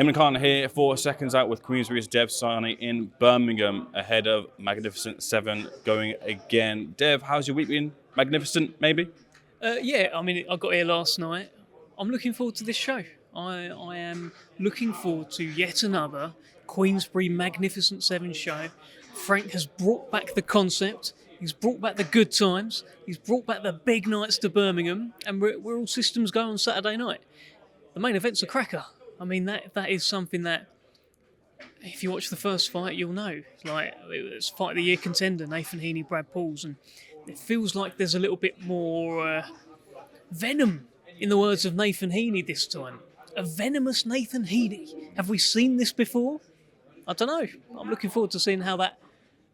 Eamon Khan here for Seconds Out with Queensberry's Dev Sahni in Birmingham ahead of Magnificent 7 going again. Dev, how's your week been? Magnificent, maybe? Yeah, I mean, I got here last night. I'm looking forward to this show. I am looking forward to yet another Queensberry Magnificent 7 show. Frank has brought back the concept. He's brought back the good times. He's brought back the big nights to Birmingham, and we're all systems go on Saturday night. The main event's a cracker. I mean, that is something that, if you watch the first fight, you'll know. Like, it was Fight of the Year contender, Nathan Heaney, Brad Pauls, and it feels like there's a little bit more venom, in the words of Nathan Heaney this time. A venomous Nathan Heaney. Have we seen this before? I don't know. I'm looking forward to seeing how that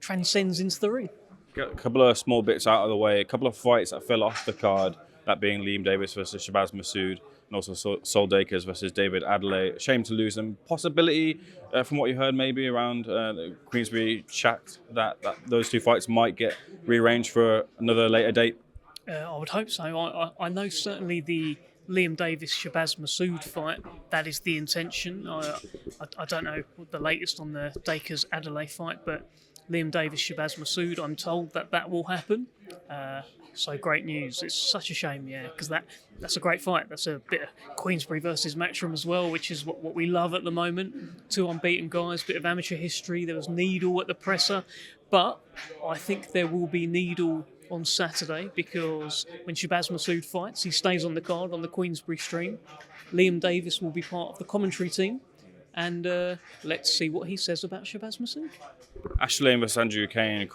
transcends into the ring. Get a couple of small bits out of the way. A couple of fights that fell off the card, that being Liam Davis versus Shabaz Massud, and also Sol Dakers versus David Adelaide. Shame to lose them. Possibility, from what you heard, maybe around the Queensberry chat, that those two fights might get rearranged for another later date. I would hope so. I know certainly the Liam Davis-Shabaz Massud fight, that is the intention. I don't know what the latest on the Dakers-Adelaide fight, but Liam Davis-Shabaz Massud, I'm told that will happen. So great news. It's such a shame, yeah, because that's a great fight. That's a bit of Queensberry versus Matchroom as well, which is what we love at the moment. Two unbeaten guys, bit of amateur history. There was Needle at the presser, but I think there will be Needle on Saturday, because when Shabaz Massud fights, he stays on the card on the Queensberry stream. Liam Davis will be part of the commentary team, and let's see what he says about Shabaz Massud. Ashley versus Andrew Kane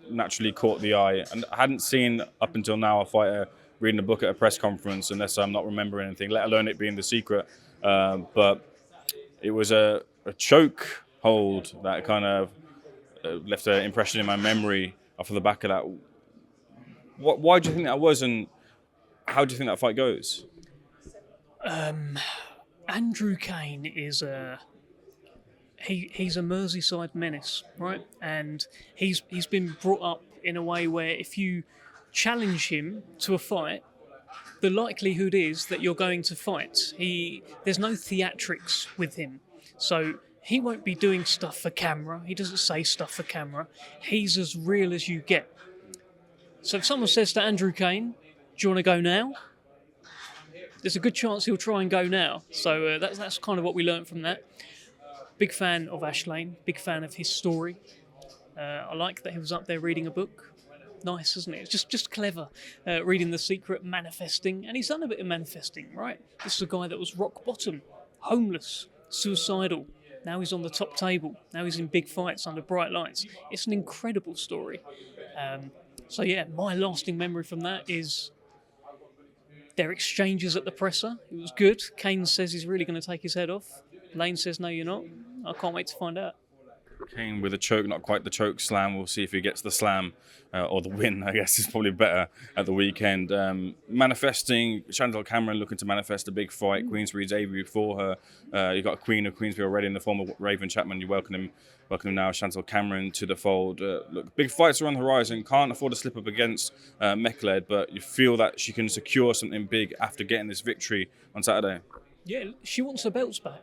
naturally caught the eye, and I hadn't seen up until now a fighter reading a book at a press conference, unless I'm not remembering anything, let alone it being the secret. But it was a choke hold that kind of left an impression in my memory off of the back of that. Why do you think that was, and how do you think that fight goes? Andrew Kane is he's a Merseyside menace, right? And he's been brought up in a way where if you challenge him to a fight, the likelihood is that you're going to fight. There's no theatrics with him, so he won't be doing stuff for camera. He doesn't say stuff for camera. He's as real as you get. So if someone says to Andrew Kane, do you want to go now? There's a good chance he'll try and go now. So that's kind of what we learned from that. Big fan of Ash Lane, big fan of his story. I like that he was up there reading a book. Nice, isn't it? It's just clever, reading The Secret, manifesting. And he's done a bit of manifesting, right? This is a guy that was rock bottom, homeless, suicidal. Now he's on the top table. Now he's in big fights under bright lights. It's an incredible story. So yeah, my lasting memory from that is their exchanges at the presser. It was good. Kane says he's really going to take his head off. Lane says, no, you're not. I can't wait to find out. Kane with a choke, not quite the choke slam. We'll see if he gets the slam or the win, I guess, is probably better at the weekend. Manifesting, Shantel Cameron looking to manifest a big fight. Queensberry's debut for her. You've got a queen of Queensberry already in the form of Raven Chapman. You welcome him now, Shantel Cameron, to the fold. Look, big fights are on the horizon. Can't afford to slip up against Mechled, but you feel that she can secure something big after getting this victory on Saturday. Yeah, she wants her belts back.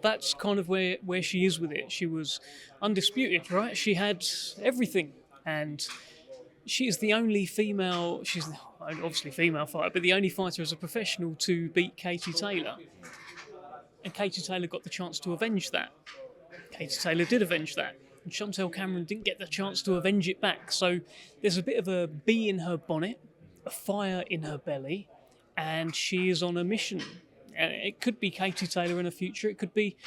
That's kind of where she is with it. She was undisputed, right? She had everything, and she is the only female. She's obviously female fighter, but the only fighter as a professional to beat Katie Taylor. And Katie Taylor got the chance to avenge that. Katie Taylor did avenge that, and Shantel Cameron didn't get the chance to avenge it back. So there's a bit of a bee in her bonnet, a fire in her belly, and she is on a mission. And it could be Katie Taylor in the future. It could be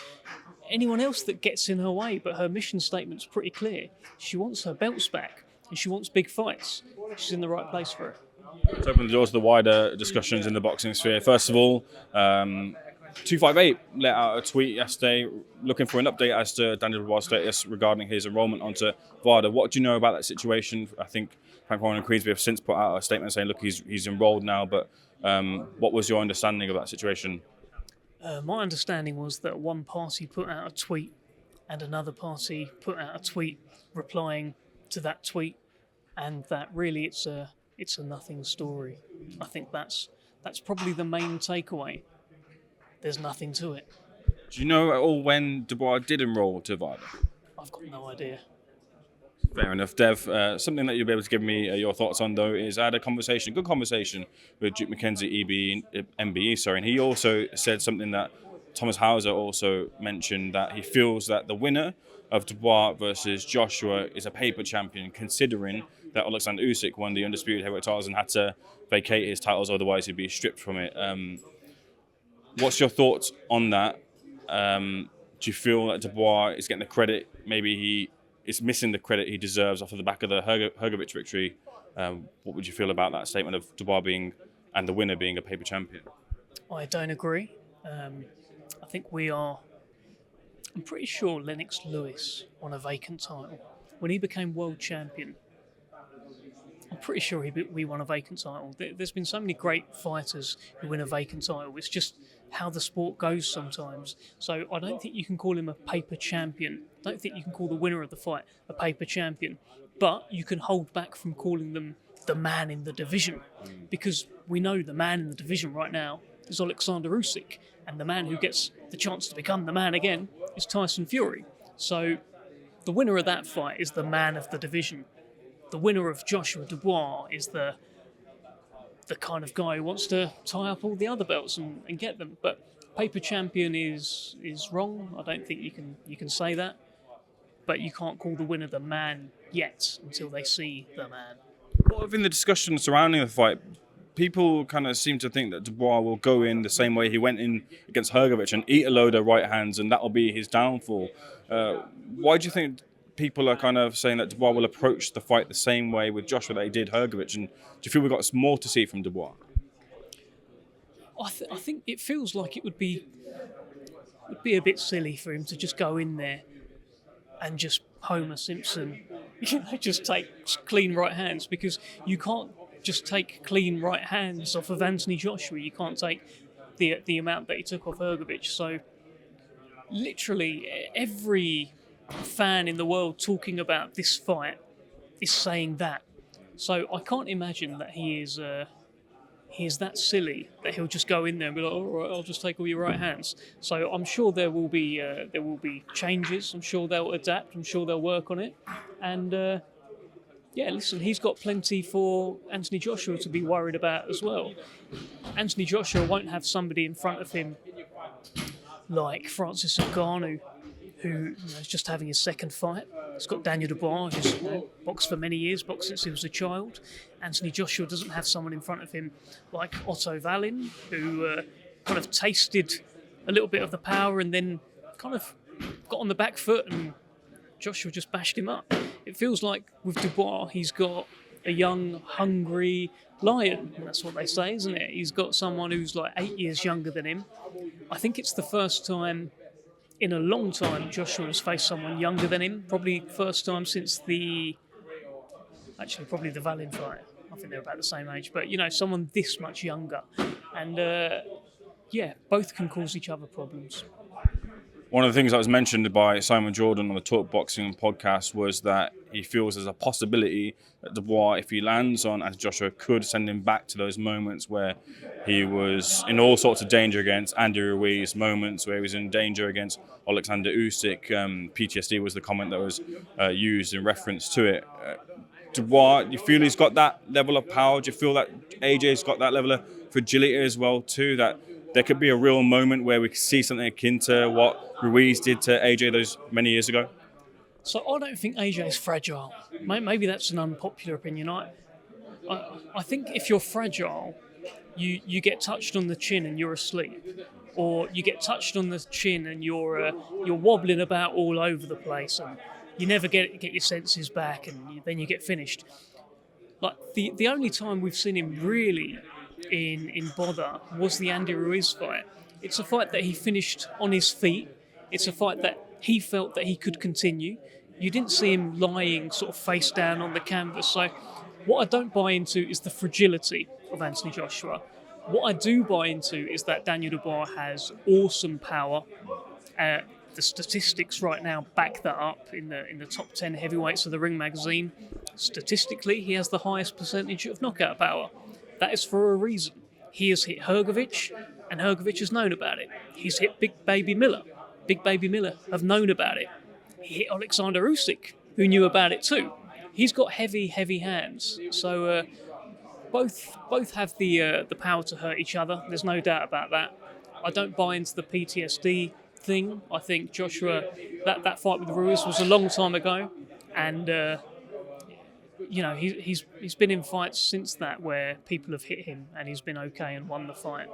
anyone else that gets in her way. But her mission statement's pretty clear. She wants her belts back, and she wants big fights. She's in the right place for it. Let's open the doors to the wider discussions in the boxing sphere. First of all, 258 let out a tweet yesterday looking for an update as to Daniel Dubois' status regarding his enrollment onto VADA. What do you know about that situation? I think Frank Warren and Queensberry have since put out a statement saying, look, he's enrolled now, but what was your understanding of that situation? My understanding was that one party put out a tweet and another party put out a tweet replying to that tweet, and that really it's a nothing story. I think that's probably the main takeaway. There's nothing to it. Do you know at all when Dubois did enroll to VADA? I've got no idea. Fair enough, Dev. Something that you'll be able to give me your thoughts on, though, is I had a good conversation with Duke McKenzie, MBE, and he also said something that Thomas Hauser also mentioned, that he feels that the winner of Dubois versus Joshua is a paper champion, considering that Alexander Usyk won the undisputed heavyweight titles and had to vacate his titles, otherwise he'd be stripped from it. What's your thoughts on that? Do you feel that Dubois is getting the credit? Maybe he is missing the credit he deserves off of the back of the Hrgovic victory. What would you feel about that statement of Dubois being, and the winner being, a paper champion? I don't agree. I think I'm pretty sure Lennox Lewis won a vacant title. When he became world champion, I'm pretty sure we won a vacant title. There's been so many great fighters who win a vacant title. It's just how the sport goes sometimes. So I don't think you can call him a paper champion. I don't think you can call the winner of the fight a paper champion. But you can hold back from calling them the man in the division, because we know the man in the division right now is Alexander Usyk, and the man who gets the chance to become the man again is Tyson Fury. So the winner of that fight is the man of the division. The winner of Joshua Dubois is the kind of guy who wants to tie up all the other belts and get them. But paper champion is wrong. I don't think you can say that. But you can't call the winner the man yet until they see the man. Well, within the discussion surrounding the fight, people kind of seem to think that Dubois will go in the same way he went in against Hrgovic and eat a load of right hands, and that'll be his downfall. Why do you think people are kind of saying that Dubois will approach the fight the same way with Joshua that he did Hrgovic? And do you feel we've got more to see from Dubois? I think it feels like it would be a bit silly for him to just go in there and just Homer Simpson, just take clean right hands, because you can't just take clean right hands off of Anthony Joshua. You can't take the amount that he took off Hrgovic. So literally every fan in the world talking about this fight is saying that. So I can't imagine that he is that silly that he'll just go in there and be like, all right, I'll just take all your right hands. So I'm sure there will be changes. I'm sure they'll adapt. I'm sure they'll work on it. And listen, he's got plenty for Anthony Joshua to be worried about as well. Anthony Joshua won't have somebody in front of him like Francis Ngannou, who is just having his second fight. He's got Daniel Dubois, who's boxed for many years, boxed since he was a child. Anthony Joshua doesn't have someone in front of him like Otto Wallin, who kind of tasted a little bit of the power and then kind of got on the back foot, and Joshua just bashed him up. It feels like with Dubois, he's got a young, hungry lion. And that's what they say, isn't it? He's got someone who's like 8 years younger than him. I think it's the first time in a long time Joshua has faced someone younger than him. Probably first time since probably the Wallin fight. I think they're about the same age. But, someone this much younger. And, both can cause each other problems. One of the things that was mentioned by Simon Jordan on the Talk Boxing podcast was that he feels there's a possibility that Dubois, if he lands on Anthony Joshua, could send him back to those moments where he was in all sorts of danger against Andy Ruiz, moments where he was in danger against Alexander Usyk. PTSD was the comment that was used in reference to it. Dubois, do you feel he's got that level of power? Do you feel that AJ's got that level of fragility as well too, that there could be a real moment where we could see something akin to what Ruiz did to AJ those many years ago? So I don't think AJ's fragile. Maybe that's an unpopular opinion. I think if you're fragile, you get touched on the chin and you're asleep, or you get touched on the chin and you're wobbling about all over the place, and you never get your senses back, and then you get finished. Like the only time we've seen him really in bother was the Andy Ruiz fight. It's a fight that he finished on his feet. It's a fight that he felt that he could continue. You didn't see him lying sort of face down on the canvas. So what I don't buy into is the fragility of Anthony Joshua. What I do buy into is that Daniel Dubois has awesome power. The statistics right now back that up in the top 10 heavyweights of the Ring magazine. Statistically, he has the highest percentage of knockout power. That is for a reason. He has hit Hrgovic, and Hrgovic has known about it. He's hit Big Baby Miller, Big Baby Miller have known about it. He hit Alexander Usyk, who knew about it too. He's got heavy hands. So both have the power to hurt each other. There's no doubt about that. I don't buy into the PTSD thing. I think Joshua, that fight with Ruiz was a long time ago, and he's been in fights since that where people have hit him and he's been okay and won the fight.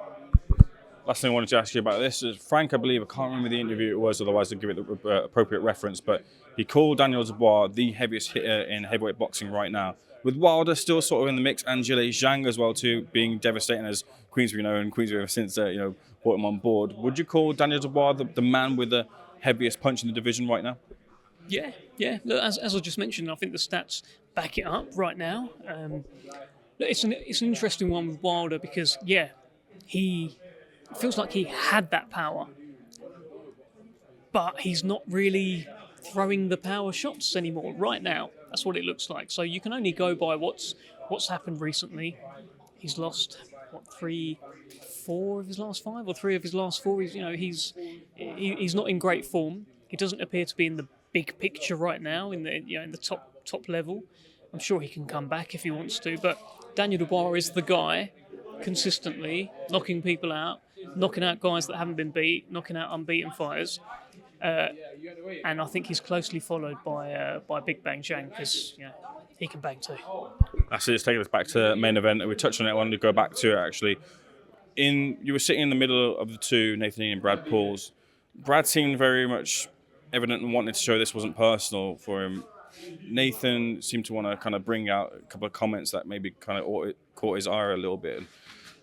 Last thing I wanted to ask you about this is Frank, I believe, I can't remember the interview it was, otherwise I'll give it the appropriate reference, but he called Daniel Dubois the heaviest hitter in heavyweight boxing right now. With Wilder still sort of in the mix, and Zhilei Zhang as well too, being devastating as Queensberry and Queensberry have since brought him on board. Would you call Daniel Dubois the man with the heaviest punch in the division right now? Yeah. Look, as I just mentioned, I think the stats back it up right now. It's an interesting one with Wilder because he feels like he had that power, but he's not really throwing the power shots anymore right now. That's what it looks like. So you can only go by what's happened recently. He's lost 4 of his last 5 or 3 of his last 4. He's not in great form. He doesn't appear to be in the big picture right now in the top level. I'm sure he can come back if he wants to, but Daniel Dubois is the guy consistently knocking people out, knocking out guys that haven't been beat, knocking out unbeaten fighters. And I think he's closely followed by Big Bang Zhang because he can bang too. That's it. It's taking us back to the main event. We touched on it. I wanted to go back to it actually. You were sitting in the middle of the two, Nathan and Brad Pauls. Brad seemed very much evident and wanted to show this wasn't personal for him. Nathan seemed to want to kind of bring out a couple of comments that maybe kind of caught his eye a little bit.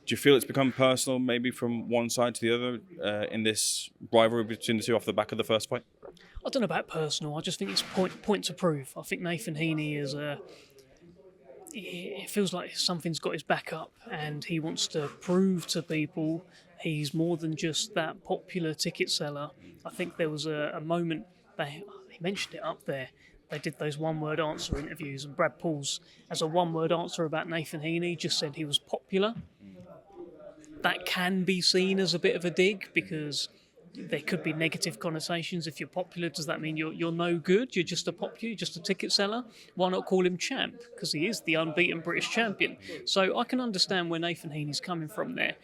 Do you feel it's become personal maybe from one side to the other in this rivalry between the two off the back of the first fight? I don't know about personal. I just think it's point to prove. I think Nathan Heaney is it feels like something's got his back up and he wants to prove to people he's more than just that popular ticket seller. I think there was a moment, he mentioned it up there, they did those one-word answer interviews and Brad Pauls, as a one-word answer about Nathan Heaney, just said he was popular. That can be seen as a bit of a dig because there could be negative connotations. If you're popular, does that mean you're no good? You're just a ticket seller? Why not call him champ? Because he is the unbeaten British champion. So I can understand where Nathan Heaney's coming from there.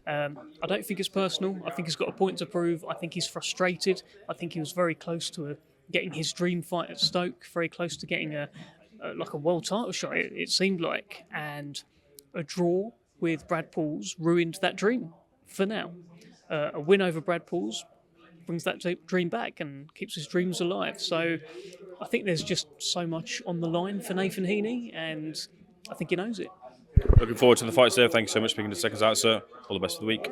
I don't think it's personal. I think he's got a point to prove. I think he's frustrated. I think he was very close to getting his dream fight at Stoke, very close to getting a world title shot, it seemed like. And a draw with Brad Pauls ruined that dream for now. A win over Brad Pauls brings that dream back and keeps his dreams alive. So I think there's just so much on the line for Nathan Heaney, and I think he knows it. Looking forward to the fight, sir. Thank you so much for speaking to Seconds Out, sir. All the best for the week.